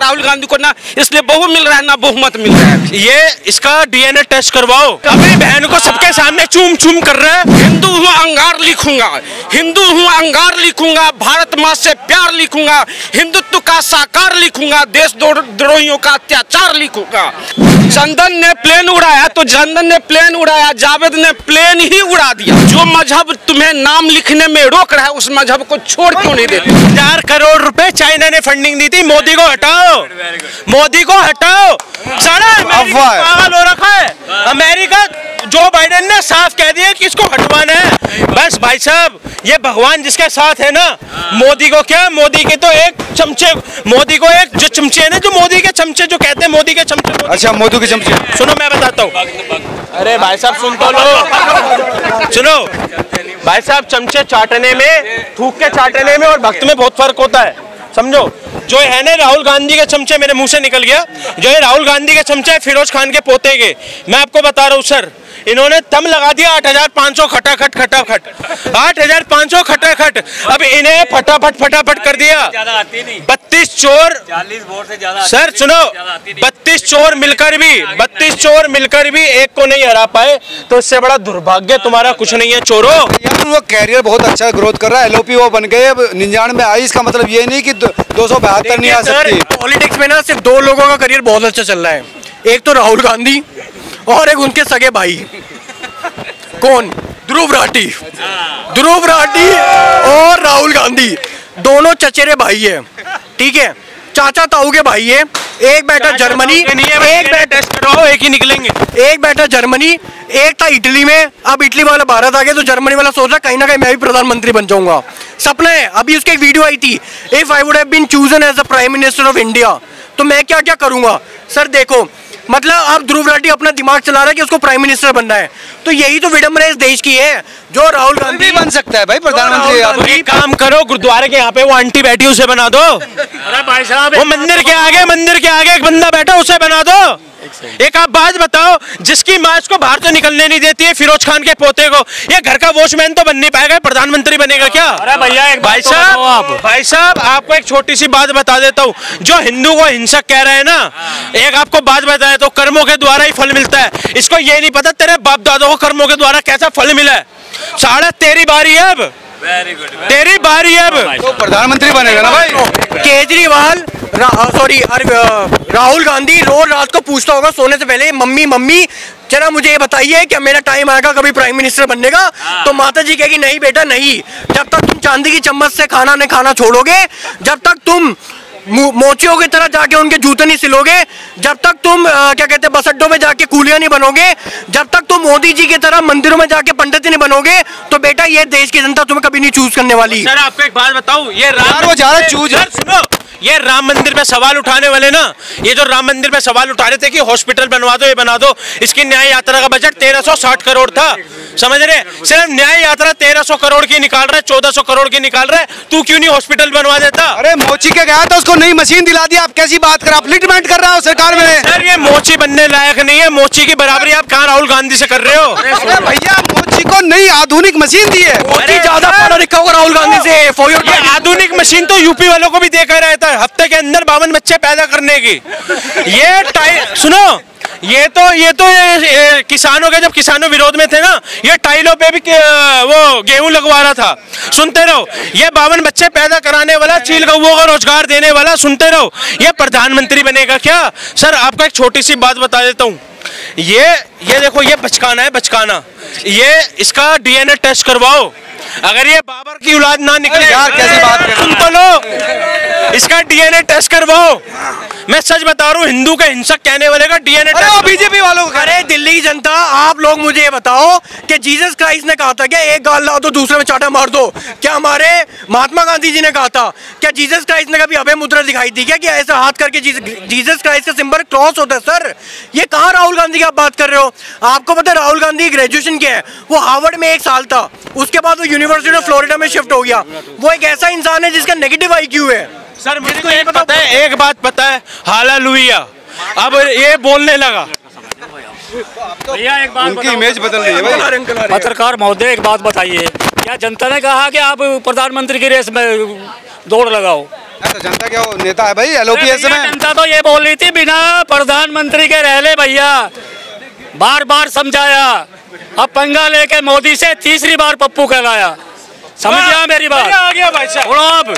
राहुल गांधी को ना इसलिए बहु मिल रहा है ना बहुमत मिल रहा है। ये इसका डीएनए टेस्ट करवाओ। अपनी बहन को सबके सामने चूम चूम कर रहा है। हिंदू हूँ अंगार लिखूंगा, हिंदू हूँ अंगार लिखूंगा, भारत माँ से प्यार लिखूंगा, हिंदुत्व का साकार लिखूंगा, देशद्रोहियों का अत्याचार लिखूंगा। चंदन ने प्लेन उड़ाया तो चंदन ने प्लेन उड़ाया, जावेद ने प्लेन ही उड़ा दिया। जो मजहब तुम्हें नाम लिखने में रोक रहा है उस मजहब को छोड़ क्यों नहीं देते? 1000 करोड़ रुपए चाइना ने फंडिंग दी थी। मोदी को हटाओ, मोदी को हटाओ। सारा पागल हो रखा है अमेरिका। जो बाइडेन ने साफ कह दिया कि इसको हटवाना है। बस भाई साहब, ये भगवान जिसके साथ है ना, मोदी को क्या, मोदी के तो एक चमचे, मोदी को एक जो चमचे है ना, जो मोदी के चमचे जो कहते हैं मोदी के चमचे। अच्छा, मोदी के चमचे। सुनो मैं बताता हूँ। अरे भाई साहब सुन तो लो, सुनो भाई साहब, चमचे चाटने में, थूक के चाटने में और भक्त में बहुत फर्क होता है, समझो। जो है ना राहुल गांधी के चमचे, मेरे मुंह से निकल गया, जो है राहुल गांधी के चमचे फिरोज खान के पोते के। मैं आपको बता रहा हूँ सर, इन्होंने दम लगा दिया 8500 खटाखट खटाखट, 8500 खटाखट। अब इन्हें फटाफट फटाफट कर दिया। 32 चोर, 40 वोट से ज्यादा सर सुनो, 32 चोर मिलकर भी एक को नहीं हरा पाए, तो इससे बड़ा दुर्भाग्य तुम्हारा कुछ नहीं है चोरों। यार वो कैरियर बहुत अच्छा ग्रोथ कर रहा है, एलओपी वो बन गए, अब 99 में आई, इसका मतलब ये नहीं कि 272 नहीं आ सकती। पॉलिटिक्स में ना सिर्फ 2 लोगों का करियर बहुत अच्छा चल रहा है, एक तो राहुल गांधी और एक उनके सगे भाई। कौन? ध्रुव राठी और राहुल गांधी, दोनों चचेरे भाई है, ठीक है, चाचा ताऊ के भाई है। एक बैठा जर्मनी, एक बैठा टेस्ट कराओ, एक ही निकलेंगे। एक बैठा जर्मनी, एक था इटली में। अब इटली वाला भारत आ गया तो जर्मनी वाला सोच रहा कहीं ना कहीं मैं भी प्रधानमंत्री बन जाऊंगा, सपना है। अभी उसकी एक वीडियो आई थी, if I would have been chosen as the prime minister of India, तो मैं क्या क्या करूंगा। सर देखो, मतलब अब ध्रुव राठी अपना दिमाग चला रहा है कि उसको प्राइम मिनिस्टर बनना है, तो यही तो विडंबना इस देश की है। जो राहुल गांधी भी बन सकता है भाई प्रधानमंत्री। आप एक काम करो, गुरुद्वारे के यहाँ पे वो आंटी बैठी उसे बना दो। अरे भाई साहब, वो मंदिर के आगे एक बंदा बैठा उसे बना दो। एक आप बात बताओ, जिसकी माँ इसको बाहर तो निकलने नहीं देती है, फिरोज खान के पोते को, ये घर का वॉचमैन तो बन नहीं पाएगा, प्रधानमंत्री बनेगा क्या? अरे भैया एक भाई साहब आपको एक छोटी सी बात बता देता हूँ। जो हिंदू को हिंसक कह रहे हैं ना, एक आपको बात बताया तो कर्मों के द्वारा ही फल मिलता है। इसको ये नहीं पता तेरे बाप दादा को कर्मों के द्वारा कैसा फल मिला है। साढ़े तेरी बारी है अब, तेरी बारी है अब, तो प्रधानमंत्री बनेगा ना भाई। केजरीवाल राहुल गांधी रोज रात को पूछता होगा सोने से पहले, मम्मी मम्मी जरा मुझे ये बताइए क्या मेरा टाइम आएगा कभी प्राइम मिनिस्टर बनने का? तो माता जी कहेगी नहीं बेटा नहीं, जब तक तुम चांदी की चम्मच से खाना नहीं खाना छोड़ोगे, जब तक तुम मोचियों की तरह जाके उनके जूते नहीं सिलोगे, जब तक तुम क्या कहते हैं बस अड्डों में जाके कूलियां नहीं बनोगे, जब तक तुम मोदी जी की तरह मंदिरों में जाके पंडित नहीं बनोगे, तो बेटा ये देश की जनता तुम्हें कभी नहीं चूज करने वाली। सर आपको एक बात बताऊं, ये राम मंदिर पे सवाल उठाने वाले ना, ये जो राम मंदिर पे सवाल उठा रहे थे कि हॉस्पिटल बनवा दो, ये बना दो, इसकी न्याय यात्रा का बजट 1360 करोड़ था, समझ रहे? सिर्फ न्याय यात्रा 1300 करोड़ की निकाल रहा है, 1400 करोड़ की निकाल रहा है। तू क्यों नहीं हॉस्पिटल बनवा देता? अरे मोची के गया था, उसको नई मशीन दिला दी। आप कैसी बात कर, आप लिटमेंट कर रहे हो सरकार में। सर ये मोची बनने लायक नहीं है, मोची की बराबरी आप कहाँ राहुल गांधी से कर रहे हो? अरे भैया मोची को नई आधुनिक मशीन दी है। ज्यादा पढ़ा लिखा होगा राहुल गांधी से। आधुनिक मशीन तो यूपी वालों को भी देखा रहता है, हफ्ते के अंदर 52 बच्चे पैदा करने की। ये सुनो, ये तो किसानों के, जब किसानों विरोध में थे ना, ये टाइलों पे भी वो गेहूं लगवा रहा था, सुनते रहो। ये 52 बच्चे पैदा कराने वाला, चील गौओं को रोजगार देने वाला, सुनते रहो, ये प्रधानमंत्री बनेगा क्या? सर आपको एक छोटी सी बात बता देता हूँ, ये देखो, ये बचकाना है, बचकाना, ये इसका डीएनए टेस्ट करवाओ। अगर ये बाबर की औलाद ना निकले, यार कैसी बात कर, सुन तो लो, इसका डीएनए टेस्ट करवाओ। मैं सच बता रहा हूँ, हिंदू के हिंसक कहने वाले का डीएनए टेस्ट। बीजेपी वालों को, अरे दिल्ली की जनता, आप लोग मुझे ये बताओ कि जीसस क्राइस्ट ने कहा था क्या एक गाल लाओ तो दूसरे में चाटा मार दो? क्या हमारे महात्मा गांधी जी ने कहा था? क्या जीसस क्राइस्ट ने कभी अभय मुद्रा दिखाई थी क्या कि ऐसा हाथ करके जीसस क्राइस्ट का सिंबल क्रॉस होता है? सर ये कहाँ राहुल गांधी की आप बात कर रहे हो? आपको पता है राहुल गांधी ग्रेजुएशन किया है, वो हार्वर्ड में 1 साल था, उसके बाद वो यूनिवर्सिटी ऑफ फ्लोरिडा में शिफ्ट हो गया। वो एक ऐसा इंसान है जिसका नेगेटिव IQ है। सर मुझको ये पता है, एक बात पता है, हालेलुया, अब ये बोलने लगा। भैया एक बात उनकी इमेज बदल रही है भाई। पत्रकार महोदय एक बात बताइए, क्या जनता ने कहा कि आप प्रधानमंत्री की रेस में दौड़ लगाओ। तो जनता क्या वो नेता है भाई एलओपीएस में? जनता तो ये बोल रही थी बिना प्रधानमंत्री के रह ले भैया, बार बार समझाया, अब पंगा लेके मोदी से तीसरी बार पप्पू कहलाया। समझ गया मेरी बात? आ गया भाई साहब। अब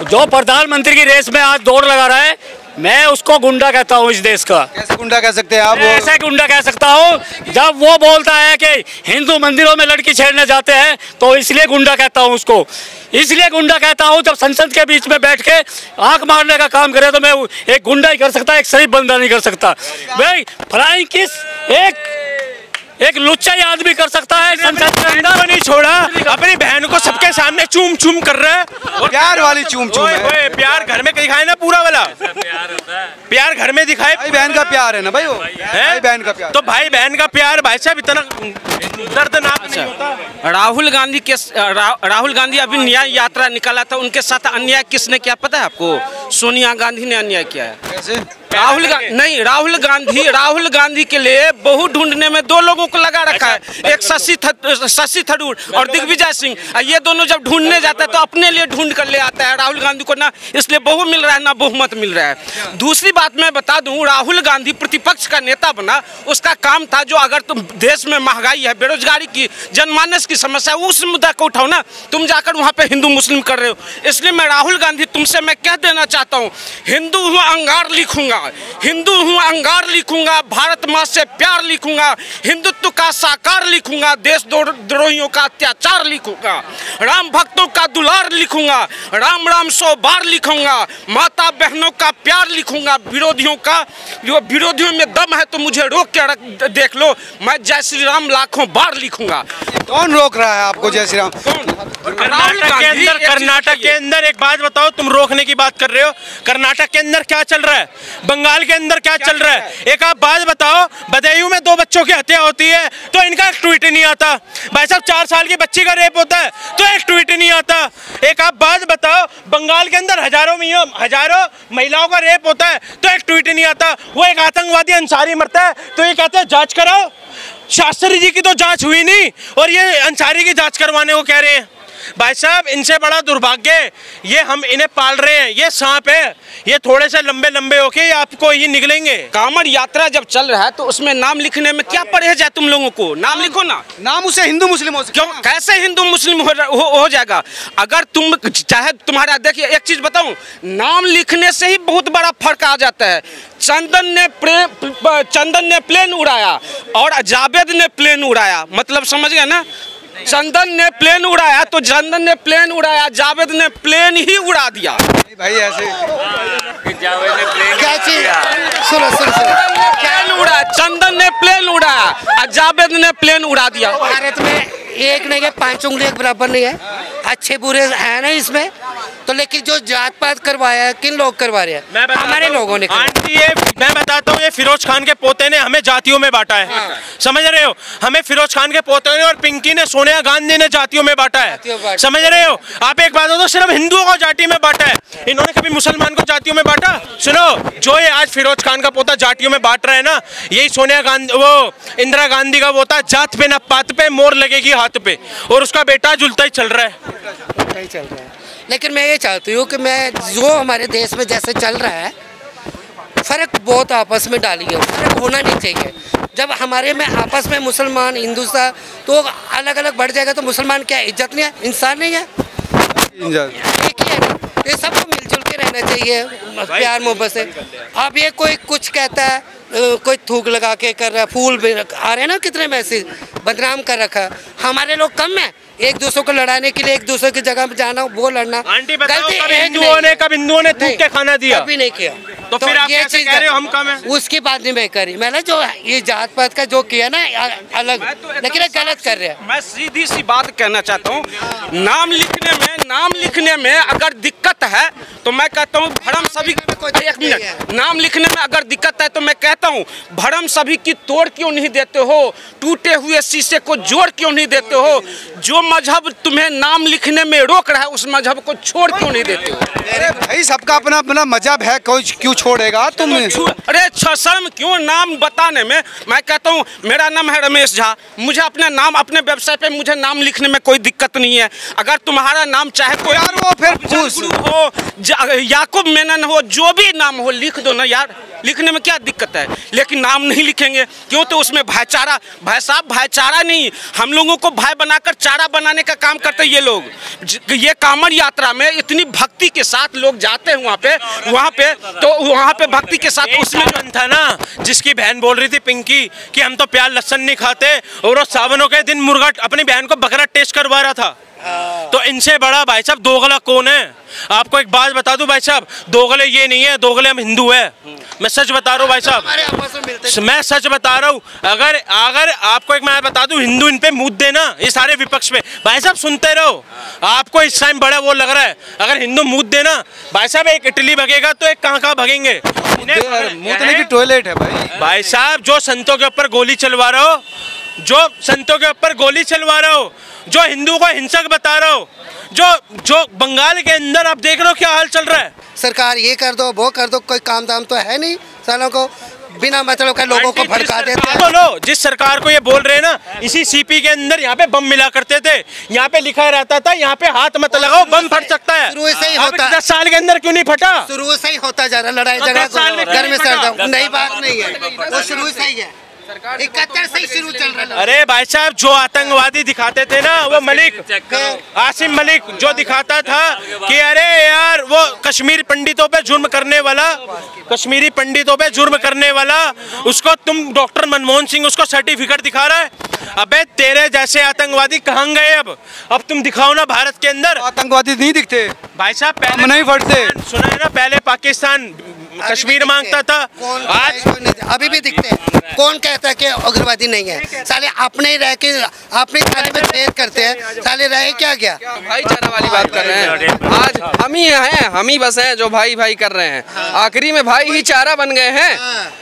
जो प्रधानमंत्री की रेस में आज दौड़ लगा रहा है, मैं उसको गुंडा कहता हूँ इस देश का। कैसे गुंडा कह सकते हैं आप? ऐसे गुंडा कह सकता हूँ जब वो बोलता है कि हिंदू मंदिरों में लड़की छेड़ने जाते हैं, तो इसलिए गुंडा कहता हूँ उसको। इसलिए गुंडा कहता हूँ जब संसद के बीच में बैठ के आंख मारने का काम करे, तो मैं एक गुंडा ही कर सकता, एक शरीफ बंदा नहीं कर सकता भाई। फ्लाइंग किस एक लुच्चा ही आदमी कर सकता है। संसद के अंदर नहीं छोड़ा, अपनी बहन को सबके सामने चूम चूम कर रहा है। प्यार वाली चूम चूम है। प्यार घर में दिखाए ना पूरा वाला, प्यार घर में दिखाए। भाई बहन का प्यार है ना भाई, वो भाई बहन का प्यार। तो भाई बहन का प्यार भाई साहब इतना दर्दनाक नहीं होता। राहुल गांधी अभी न्याय यात्रा निकाला था, उनके साथ अन्याय किसने किया पता है आपको? सोनिया गांधी ने अन्याय किया है। कैसे? राहुल गांधी के लिए बहू ढूंढने में दो लोगों को लगा रखा है, एक शशि थरूर और दिग्विजय सिंह। ये दोनों जब ढूंढने जाता है तो अपने लिए ढूंढ कर ले आता है। राहुल गांधी को ना इसलिए बहू मिल रहा है ना बहुमत मिल रहा है। दूसरी बात मैं बता दूं, राहुल गांधी प्रतिपक्ष का नेता बना, उसका काम था जो अगर तुम देश में महंगाई है, बेरोजगारी की, जनमानस की समस्या, उस मुद्दा को उठाओ ना। तुम जाकर वहाँ पे हिंदू मुस्लिम कर रहे हो। इसलिए मैं राहुल गांधी तुमसे मैं कह देना चाहता हूँ, हिंदू हूँ अंगार लिखूंगा, हिंदू हूँ अंगार लिखूंगा, भारत माँ से प्यार लिखूंगा, हिंदुत्व का साकार लिखूंगा, देश द्रोहियों का अत्याचार लिखूंगा, राम भक्तों का दुलार लिखूंगा, राम राम 100 बार लिखूंगा, माता बहनों का प्यार लिखूंगा, विरोधियों में दम है तो मुझे रोक के देख लो, मैं जय श्री राम लाखों बार लिखूंगा। कौन रोक रहा है आपको जय श्री राम? कर्नाटक के अंदर एक बात बताओ, तुम रोकने की बात कर रहे हो, कर्नाटक के अंदर क्या चल रहा है, बंगाल के अंदर क्या चल रहा है? एक आप बात बताओ, बदायूं में 2 बच्चों की हत्या होती है तो इनका एक ट्वीट नहीं आता। भाई साहब 4 साल की बच्ची का रेप होता है तो एक ट्वीट नहीं आता। एक आप बात बताओ, बंगाल के अंदर हजारों महिलाओं का रेप होता है तो एक ट्वीट नहीं आता। वो एक आतंकवादी अंसारी मरता है तो ये कहते हैं जांच कराओ। शास्त्री जी की तो जांच हुई नहीं और ये अंसारी की जांच करवाने को कह रहे हैं। भाई साहब इनसे बड़ा दुर्भाग्य, ये हम इन्हें पाल रहे हैं, ये सांप है, ये थोड़े से लंबे लंबे होके आपको ये निकलेंगे। कांवड़ यात्रा जब चल रहा है तो उसमें नाम लिखने में क्या परहेज है? तुम लोगों को नाम लिखो ना, नाम उसे हिंदू मुस्लिम हो सकता है। क्यों? कैसे हिंदू मुस्लिम हो जाएगा? अगर तुम चाहे तुम्हारा, देखिए एक चीज बताऊं, नाम लिखने से ही बहुत बड़ा फर्क आ जाता है। चंदन ने प्लेन उड़ाया और जावेद ने प्लेन उड़ाया, मतलब समझ गए ना? चंदन ने प्लेन उड़ाया तो चंदन ने प्लेन उड़ाया, जावेद ने प्लेन ही उड़ा दिया। भाई ऐसे जावेद ने प्लेन क्या चीज? सुनो प्लेन उड़ा, चंदन ने प्लेन उड़ाया और जावेद ने प्लेन उड़ा दिया। भारत में एक नहीं है, 5 उंगली एक बराबर नहीं है, अच्छे बुरे है ना इसमें तो। लेकिन जो जात पात करवाया है, किन लोग करवा रहे हैं? हमारे लोगों ने। आंटी ये मैं बताता हूँ, ये फिरोज खान के पोते ने हमें जातियों में बांटा है। हाँ। समझ रहे हो? हमें फिरोज खान के पोते ने और पिंकी ने, सोनिया गांधी ने जातियों में बांटा है। समझ रहे हो? आप एक बात हो तो सिर्फ हिंदुओं को जाति में बांटा है, इन्होंने कभी मुसलमान को जातियों में बांटा? सुनो, जो ये आज फिरोज खान का पोता जातियों में बांट रहा है ना, यही सोनिया गांधी, वो इंदिरा गांधी का पोता, जात पे ना पात पे मोर लगेगी हाथ पे, और उसका बेटा झुलता ही चल रहा है। लेकिन मैं ये चाहती हूँ कि मैं जो हमारे देश में जैसे चल रहा है, फ़र्क बहुत आपस में डालिए, फ़र्क होना नहीं चाहिए। जब हमारे में आपस में मुसलमान हिंदू सा तो अलग अलग बढ़ जाएगा तो मुसलमान क्या इज्जत नहीं है? इंसान नहीं है? एक ही है ना, ये सबको मिलजुल के रहना चाहिए, प्यार मोहब्बत से। अब ये कोई कुछ कहता है, कोई थूक लगा के कर रहा है, फूल भी आ रहे हैं ना, कितने मैसेज बदनाम कर रखा। हमारे लोग कम है एक दूसरे को लड़ाने के लिए, एक दूसरे की जगह पे जाना, वो लड़ना। आंटी बताओ, कब हिंदुओं ने थूक के खाना दिया? कभी नहीं किया। तो फिर आप कैसे कह रहे हो हम कम हैं? उसकी बात नहीं मैं करी, मैंने जो ये जात पात का जो किया ना अलग, लेकिन गलत कर रहे हैं। मैं सीधी सी बात कहना चाहता हूँ, नाम लिखने में अगर दिक्कत है तो मैं कहता हूँ भरम सभी, एक मिनट, नाम लिखने में अगर दिक्कत है तो मैं कहता हूँ भरम सभी की तोड़ क्यों नहीं देते हो, टूटे हुए शीशे को जोड़ क्यों नहीं देते हो, जो मजहब तुम्हें नाम लिखने में रोक रहा है उस मजहब को छोड़ क्यों नहीं देते हो। अरे भाई सबका अपना अपना मजहब है, कोई क्यों छोड़ेगा तुम। अरे शर्म क्यों नाम बताने में। मैं कहता हूँ मेरा नाम है रमेश झा, मुझे अपने नाम अपने वेबसाइट पे मुझे नाम लिखने में कोई दिक्कत नहीं है। अगर तुम्हारा नाम चाहे कोई यार वो फिर गुरु हो, याकूब मेनन हो, जो भी नाम हो लिख दो ना यार, लिखने में क्या दिक्कत है। लेकिन नाम नहीं लिखेंगे क्यों, तो उसमें भाईचारा, भाई साहब भाईचारा नहीं, हम लोगों को भाई बनाकर चारा बनाने का काम करते ये लोग। ये कांवड़ यात्रा में इतनी भक्ति के साथ लोग जाते हैं वहाँ पे तो वहाँ पे भक्ति के साथ उसमें था ना जिसकी बहन बोल रही थी पिंकी कि हम तो प्याज लहसुन नहीं खाते और वो सावनों के दिन मुर्गा अपनी बहन को बकरा टेस्ट करवा रहा था। तो इनसे बड़ा भाई साहब दोगला कौन है। आपको एक बात बता दूं भाई साहब, दोगले ये नहीं है, दोगले हम हिंदू है। मैं सच बता रहा हूँ भाई साहब, मैं सच बता रहा हूँ। अगर आपको एक मैं बता दूं, हिंदू इन पे मुद्दे देना ये सारे विपक्ष में, भाई साहब सुनते रहो। आपको इस टाइम बड़ा वो लग रहा है, अगर हिंदू मुद्दे देना भाई साहब, एक इटली भगेगा तो एक कहाँ भगेंगे। मुतले की टॉयलेट है भाई साहब, जो संतों के ऊपर गोली चलवा रहे हो, जो संतों के ऊपर गोली चलवा रहे हो, जो हिंदू को हिंसक बता रहे हो, जो बंगाल के अंदर आप देख रहे हो क्या हाल चल रहा है। सरकार ये कर दो वो कर दो, कोई काम दाम तो है नहीं, सालों को बिना मतलब के लोगों को भड़का देते हैं। बोलो जिस सरकार को ये बोल रहे हैं ना, इसी सीपी के अंदर यहाँ पे बम मिला करते थे, यहाँ पे लिखा रहता था यहाँ पे हाथ मत लगाओ बम फट सकता है। शुरू से ही होता है, 10 साल के अंदर क्यों नहीं फटा। शुरू से ही होता जा रहा लड़ाई झगड़ा, घर में सर नई बात नहीं है, वो शुरू से ही है, 71 से ही शुरू चल रहा है। अरे भाई साहब, जो आतंकवादी दिखाते थे ना, वो मलिक आसिम मलिक जो दिखाता था कि अरे यार वो कश्मीरी पंडितों पे जुर्म करने वाला, कश्मीरी पंडितों पे जुर्म करने वाला, उसको तुम डॉक्टर मनमोहन सिंह उसको सर्टिफिकेट दिखा रहा है। अबे तेरे जैसे आतंकवादी कहाँ गए अब तुम दिखाओ ना भारत के अंदर। आतंकवादी नहीं दिखते भाई साहब, पहले नहीं फटते। सुना है ना, पहले पाकिस्तान कश्मीर मांगता था, आज अभी भी दिखते हैं। कौन कहता है कि उग्रवादी नहीं है, साले अपने रह के अपने थाने में छेद करते हैं, साले रहे क्या गया। भाईचारा वाली बात कर रहे हैं, आज हम ही हैं, हम ही बस हैं जो भाई भाई कर रहे हैं। आखिरी में भाई ही चारा बन गए हैं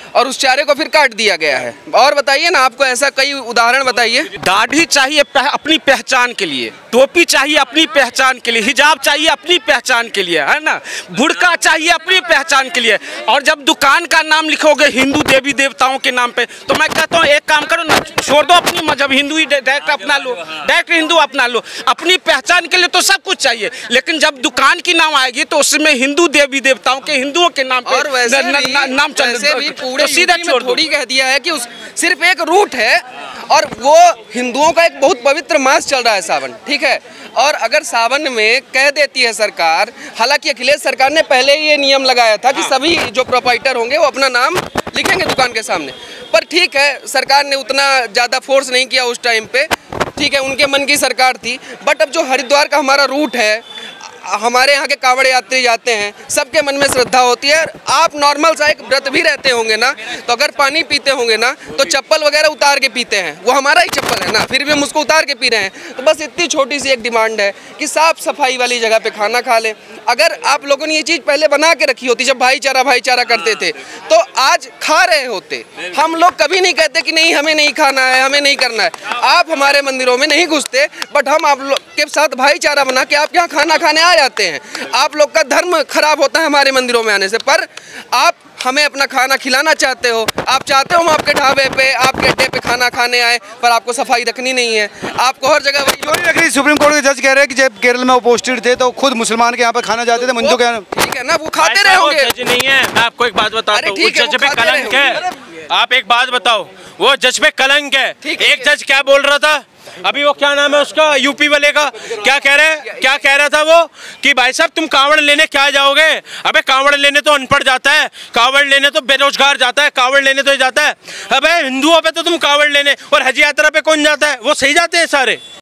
और उस चारे को फिर काट दिया गया है। और बताइए ना, आपको ऐसा कई उदाहरण बताइए। दाढ़ी चाहिए अपनी पहचान के लिए, टोपी चाहिए अपनी पहचान के लिए, हिजाब चाहिए अपनी पहचान के लिए, है ना, बुर्का चाहिए अपनी पहचान के लिए। और जब दुकान का नाम लिखोगे हिंदू देवी देवताओं के नाम पे, तो मैं कहता हूँ एक काम करो ना, छोड़ दो अपनी मजहब, हिंदू ही डायरेक्ट अपना लो, डायरेक्ट हिंदू अपना लो। अपनी पहचान के लिए तो सब कुछ चाहिए, लेकिन जब दुकान की नाम आएगी तो उसमें हिंदू देवी देवताओं के, हिंदुओं के नाम पे और वैसे नाम चल पूरे सीधा थोड़ी कह दिया है कि उस सिर्फ एक रूट है और वो हिंदुओं का एक बहुत पवित्र मास चल रहा है सावन, ठीक है। और अगर सावन में कह देती है सरकार, हालांकि अखिलेश सरकार ने पहले ही ये नियम लगाया था कि सभी जो प्रोपाइटर होंगे वो अपना नाम लिखेंगे दुकान के सामने, पर ठीक है सरकार ने उतना ज़्यादा फोर्स नहीं किया उस टाइम पे, ठीक है, उनके मन की सरकार थी। बट अब जो हरिद्वार का हमारा रूट है, हमारे यहाँ के कांवड़ यात्री जाते हैं, सबके मन में श्रद्धा होती है। आप नॉर्मल सा एक व्रत भी रहते होंगे ना, तो अगर पानी पीते होंगे ना तो चप्पल वगैरह उतार के पीते हैं, वो हमारा ही चप्पल है ना, फिर भी हम उसको उतार के पी रहे हैं। तो बस इतनी छोटी सी एक डिमांड है कि साफ सफाई वाली जगह पे खाना खा लें। अगर आप लोगों ने ये चीज़ पहले बना के रखी होती, जब भाईचारा करते थे, तो आज खा रहे होते। हम लोग कभी नहीं कहते कि नहीं हमें नहीं खाना है, हमें नहीं करना है। आप हमारे मंदिरों में नहीं घुसते, बट हम आप लोग के साथ भाईचारा बना के आप यहाँ खाना खाने आ जाते हैं। आप लोग का धर्म खराब होता है हमारे मंदिरों में आने से, पर आप हमें अपना खाना खिलाना चाहते हो। आप चाहते हो हम आपके ढाबे पे, आपके अड्डे पे खाना खाने आए, पर आपको सफाई रखनी नहीं है। आपको हर जगह वही क्यों नहीं रख रही। सुप्रीम कोर्ट के जज कह रहे हैं कि जब केरल में अपोस्टेड थे तो खुद मुसलमान के यहाँ पे खाना जाते थे, मंजू के, ठीक है ना, वो खाते रहे होंगे। जज नहीं है, मैं आपको एक बात बताता हूँ, जज पे कलंक है। आप एक बात बताओ, वो जज पे कलंक है। एक जज क्या बोल रहा था अभी, वो क्या नाम है उसका, यूपी वाले का, क्या कह रहा था वो कि भाई साहब तुम कांवड़ लेने क्या जाओगे। अबे कांवड़ लेने तो अनपढ़ जाता है, कांवड़ लेने तो बेरोजगार जाता है, कांवड़ लेने तो जाता है। अबे हिंदुओं पे तो तुम कांवड़ लेने, और हज यात्रा पे कौन जाता है, वो सही जाते हैं सारे।